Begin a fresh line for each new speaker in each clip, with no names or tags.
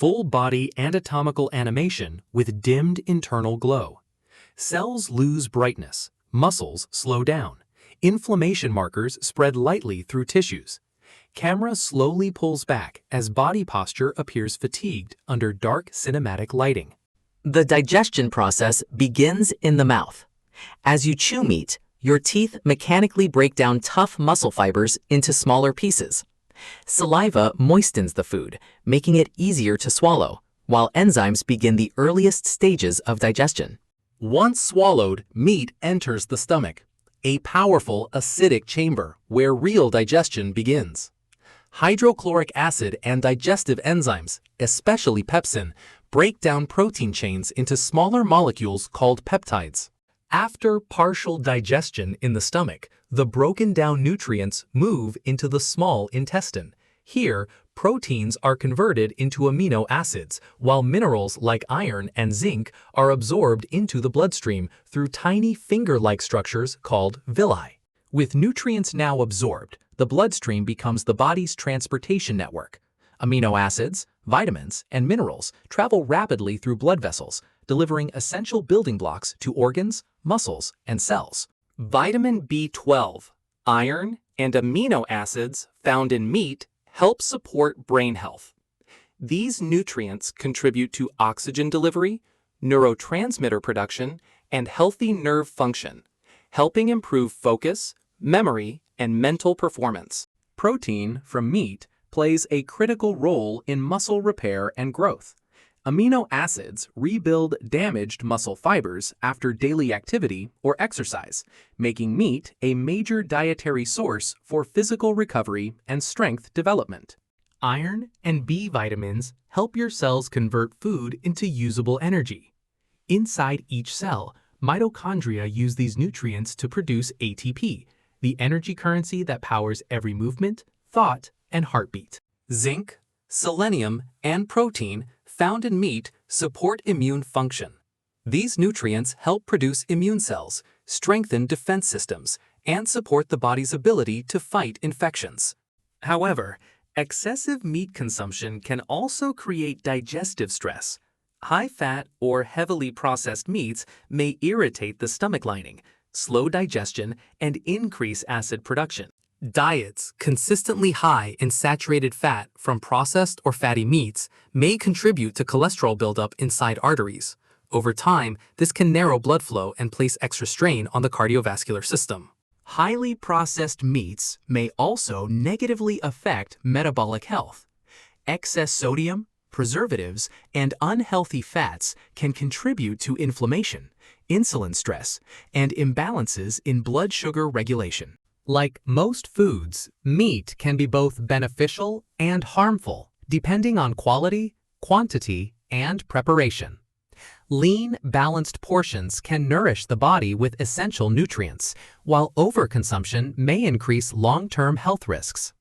full body anatomical animation with dimmed internal glow. Cells lose brightness, muscles slow down, inflammation markers spread lightly through tissues. Camera slowly pulls back as body posture appears fatigued under dark cinematic lighting.
The digestion process begins in the mouth. As you chew meat, your teeth mechanically break down tough muscle fibers into smaller pieces. Saliva moistens the food, making it easier to swallow, while enzymes begin the earliest stages of digestion.
Once swallowed, meat enters the stomach, a powerful acidic chamber where real digestion begins. Hydrochloric acid and digestive enzymes, especially pepsin, break down protein chains into smaller molecules called peptides. After partial digestion in the stomach, the broken down nutrients move into the small intestine. Here, proteins are converted into amino acids, while minerals like iron and zinc are absorbed into the bloodstream through tiny finger-like structures called villi. With nutrients now absorbed, the bloodstream becomes the body's transportation network. Amino acids, vitamins, and minerals travel rapidly through blood vessels, delivering essential building blocks to organs, muscles, and cells. Vitamin B12, iron, and amino acids found in meat help support brain health. These nutrients contribute to oxygen delivery, neurotransmitter production, and healthy nerve function, helping improve focus, memory, and mental performance. Protein from meat plays a critical role in muscle repair and growth. Amino acids rebuild damaged muscle fibers after daily activity or exercise, making meat a major dietary source for physical recovery and strength development. Iron and B vitamins help your cells convert food into usable energy. Inside each cell, mitochondria use these nutrients to produce ATP, the energy currency that powers every movement, thought, and heartbeat. Zinc, selenium, and protein found in meat support immune function. These nutrients help produce immune cells, strengthen defense systems, and support the body's ability to fight infections. However, excessive meat consumption can also create digestive stress. High-fat or heavily processed meats may irritate the stomach lining, slow digestion, and increase acid production. Diets consistently high in saturated fat from processed or fatty meats may contribute to cholesterol buildup inside arteries. Over time, this can narrow blood flow and place extra strain on the cardiovascular system. Highly processed meats may also negatively affect metabolic health. Excess sodium, preservatives, and unhealthy fats can contribute to inflammation, insulin stress, and imbalances in blood sugar regulation. Like most foods, meat can be both beneficial and harmful, depending on quality, quantity, and preparation. Lean, balanced portions can nourish the body with essential nutrients, while overconsumption may increase long-term health risks.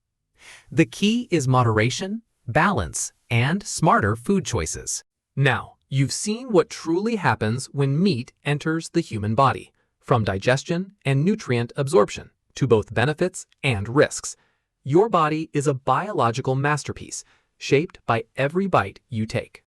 The key is moderation, balance, and smarter food choices. Now, you've seen what truly happens when meat enters the human body, from digestion and nutrient absorption to both benefits and risks. Your body is a biological masterpiece, shaped by every bite you take.